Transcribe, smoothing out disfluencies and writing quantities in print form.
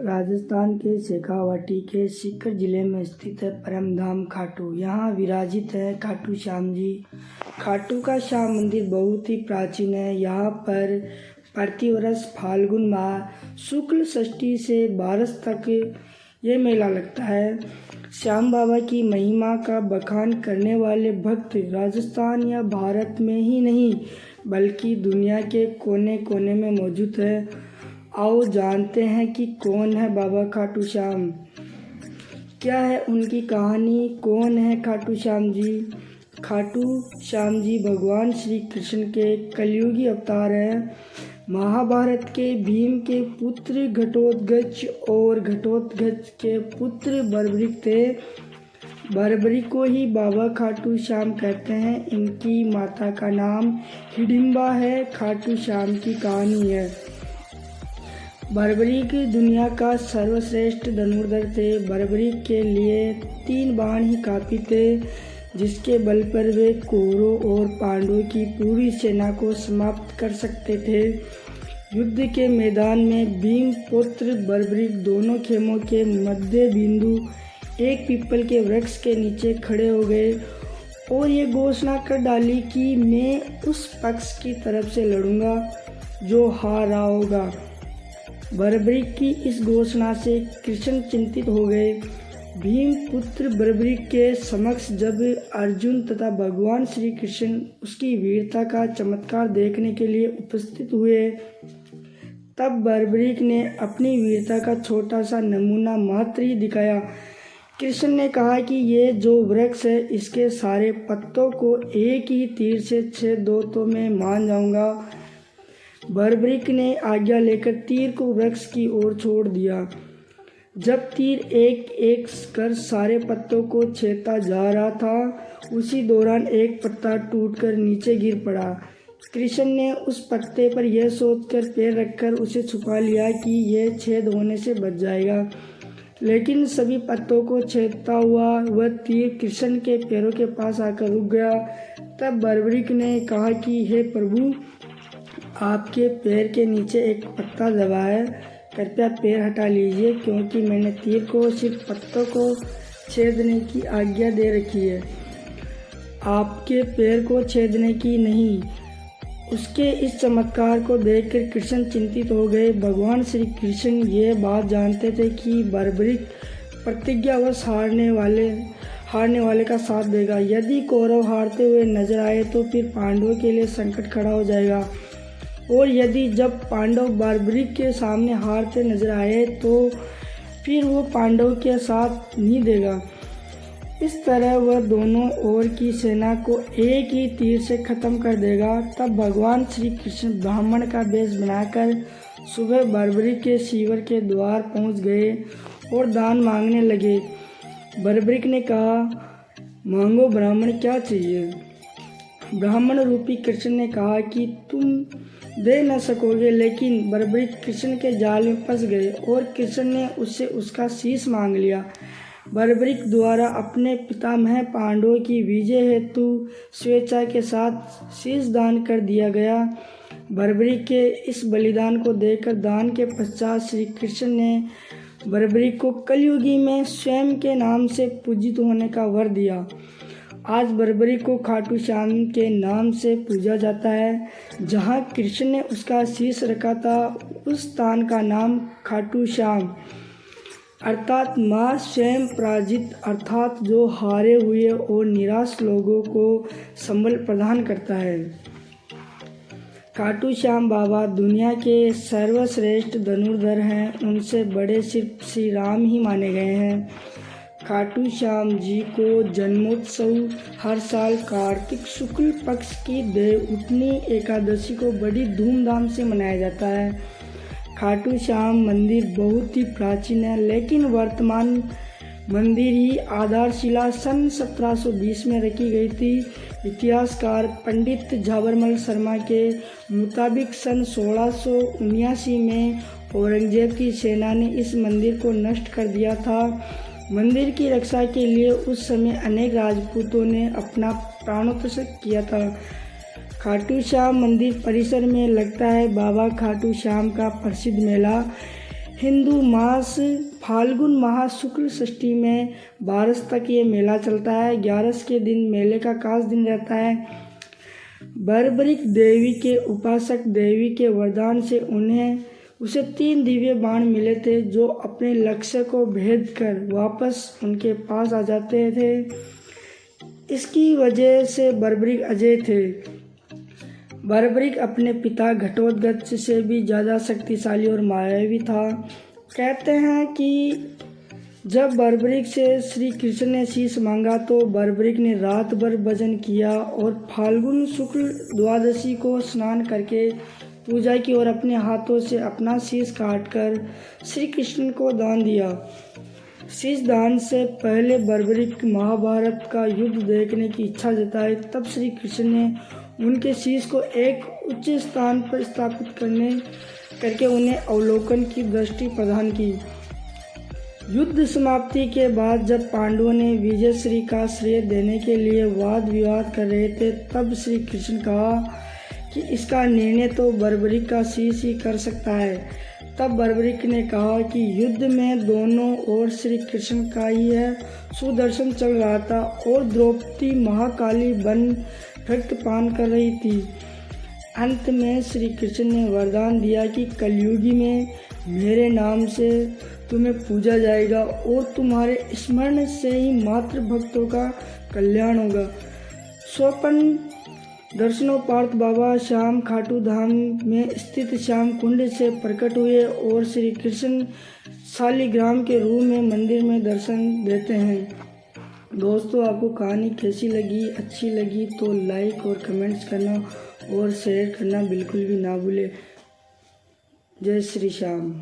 राजस्थान के शेखावाटी के सीकर जिले में स्थित है परमधाम खाटू। यहाँ विराजित है खाटू श्याम जी। खाटू का श्याम मंदिर बहुत ही प्राचीन है। यहाँ पर प्रतिवर्ष फाल्गुन माह शुक्ल षष्ठी से बारस तक ये मेला लगता है। श्याम बाबा की महिमा का बखान करने वाले भक्त राजस्थान या भारत में ही नहीं बल्कि दुनिया के कोने कोने में मौजूद है। आओ जानते हैं कि कौन है बाबा खाटू श्याम, क्या है उनकी कहानी, कौन है खाटू श्याम जी। खाटू श्याम जी भगवान श्री कृष्ण के कलयुगी अवतार हैं। महाभारत के भीम के पुत्र घटोत्कच और घटोत्कच के पुत्र बर्बरिक थे। बर्बरिक को ही बाबा खाटू श्याम कहते हैं। इनकी माता का नाम हिडिंबा है। खाटू श्याम की कहानी है। बर्बरिक दुनिया का सर्वश्रेष्ठ धनुर्धर थे। बर्बरिक के लिए 3 बाण ही काफ़ी थे, जिसके बल पर वे कौरवों और पांडवों की पूरी सेना को समाप्त कर सकते थे। युद्ध के मैदान में भीम पुत्र बर्बरिक दोनों खेमों के मध्य बिंदु एक पीपल के वृक्ष के नीचे खड़े हो गए और ये घोषणा कर डाली कि मैं उस पक्ष की तरफ से लड़ूंगा जो हार रहा होगा। बर्बरिक की इस घोषणा से कृष्ण चिंतित हो गए। भीम पुत्र बर्बरिक के समक्ष जब अर्जुन तथा भगवान श्री कृष्ण उसकी वीरता का चमत्कार देखने के लिए उपस्थित हुए, तब बर्बरिक ने अपनी वीरता का छोटा सा नमूना मात्र ही दिखाया। कृष्ण ने कहा कि ये जो वृक्ष है इसके सारे पत्तों को एक ही तीर से छेद दो तो मैं मान जाऊंगा। बर्बरिक ने आज्ञा लेकर तीर को वृक्ष की ओर छोड़ दिया। जब तीर एक एक कर सारे पत्तों को छेदता जा रहा था, उसी दौरान एक पत्ता टूटकर नीचे गिर पड़ा। कृष्ण ने उस पत्ते पर यह सोचकर पैर रखकर उसे छुपा लिया कि यह छेद होने से बच जाएगा, लेकिन सभी पत्तों को छेदता हुआ वह तीर कृष्ण के पैरों के पास आकर रुक गया। तब बर्बरिक ने कहा कि हे प्रभु, आपके पैर के नीचे एक पत्ता दबा है, कृपया पैर हटा लीजिए, क्योंकि मैंने तीर को सिर्फ पत्तों को छेदने की आज्ञा दे रखी है, आपके पैर को छेदने की नहीं। उसके इस चमत्कार को देखकर कृष्ण चिंतित हो गए। भगवान श्री कृष्ण ये बात जानते थे कि बर्बरिक प्रतिज्ञावश हारने वाले का साथ देगा। यदि कौरव हारते हुए नजर आए तो फिर पांडवों के लिए संकट खड़ा हो जाएगा, और यदि जब पांडव बर्बरिक के सामने हारते नजर आए तो फिर वो पांडव के साथ नहीं देगा। इस तरह वह दोनों ओर की सेना को एक ही तीर से खत्म कर देगा। तब भगवान श्री कृष्ण ब्राह्मण का वेश बनाकर सुबह बर्बरिक के शिविर के द्वार पहुंच गए और दान मांगने लगे। बर्बरिक ने कहा, मांगो ब्राह्मण, क्या चाहिए। ब्राह्मण रूपी कृष्ण ने कहा कि तुम दे न सकोगे, लेकिन बर्बरिक कृष्ण के जाल में फंस गए और कृष्ण ने उससे उसका शीश मांग लिया। बर्बरिक द्वारा अपने पितामह पांडवों की विजय हेतु स्वेच्छा के साथ शीश दान कर दिया गया। बर्बरिक के इस बलिदान को देखकर दान के पश्चात श्री कृष्ण ने बर्बरिक को कलयुगी में स्वयं के नाम से पूजित होने का वर दिया। आज बर्बरिक को खाटू श्याम के नाम से पूजा जाता है। जहाँ कृष्ण ने उसका शीश रखा था, उस स्थान का नाम खाटू श्याम अर्थात माँ स्वयं पराजित, अर्थात जो हारे हुए और निराश लोगों को संबल प्रदान करता है। खाटू श्याम बाबा दुनिया के सर्वश्रेष्ठ धनुर्धर हैं। उनसे बड़े सिर्फ श्री राम ही माने गए हैं। खाटू श्याम जी को जन्मोत्सव हर साल कार्तिक शुक्ल पक्ष की देवउठनी एकादशी को बड़ी धूमधाम से मनाया जाता है। खाटू श्याम मंदिर बहुत ही प्राचीन है, लेकिन वर्तमान मंदिर ही आधारशिला सन 1720 में रखी गई थी। इतिहासकार पंडित झाबरमल शर्मा के मुताबिक सन 1679 में औरंगजेब की सेना ने इस मंदिर को नष्ट कर दिया था। मंदिर की रक्षा के लिए उस समय अनेक राजपूतों ने अपना प्राणोत्सर्ग किया था। खाटू श्याम मंदिर परिसर में लगता है बाबा खाटू श्याम का प्रसिद्ध मेला। हिंदू मास फाल्गुन माह शुक्ल षष्ठी में 12 तक ये मेला चलता है। 11 के दिन मेले का खास दिन रहता है। बर्बरिक देवी के उपासक देवी के वरदान से उसे 3 दिव्य बाण मिले थे जो अपने लक्ष्य को भेद कर वापस उनके पास आ जाते थे। इसकी वजह से बर्बरिक अजय थे। बर्बरिक अपने पिता घटोत्कच से भी ज़्यादा शक्तिशाली और मायावी था। कहते हैं कि जब बर्बरिक से श्री कृष्ण ने शीश मांगा तो बर्बरिक ने रात भर भजन किया और फाल्गुन शुक्ल द्वादशी को स्नान करके पूजा की और अपने हाथों से अपना शीश काटकर श्री कृष्ण को दान दिया। शीश दान से पहले बर्बरिक महाभारत का युद्ध देखने की इच्छा जताई। तब श्री कृष्ण ने उनके शीश को एक उच्च स्थान पर स्थापित करके उन्हें अवलोकन की दृष्टि प्रदान की। युद्ध समाप्ति के बाद जब पांडवों ने विजय श्री का श्रेय देने के लिए वाद विवाद कर रहे थे तब श्री कृष्ण कहा कि इसका निर्णय तो बर्बरिक का शीश ही कर सकता है। तब बर्बरिक ने कहा कि युद्ध में दोनों ओर श्री कृष्ण का ही है। सुदर्शन चल रहा था और द्रौपदी महाकाली बन रक्तपान कर रही थी। अंत में श्री कृष्ण ने वरदान दिया कि कलयुगी में मेरे नाम से तुम्हें पूजा जाएगा और तुम्हारे स्मरण से ही मात्र भक्तों का कल्याण होगा। स्वप्न दर्शनों पार्थ बाबा श्याम खाटू धाम में स्थित श्याम कुंड से प्रकट हुए और श्री कृष्ण शालिग्राम के रूप में मंदिर में दर्शन देते हैं। दोस्तों, आपको कहानी कैसी लगी? अच्छी लगी तो लाइक और कमेंट्स करना और शेयर करना बिल्कुल भी ना भूले। जय श्री श्याम।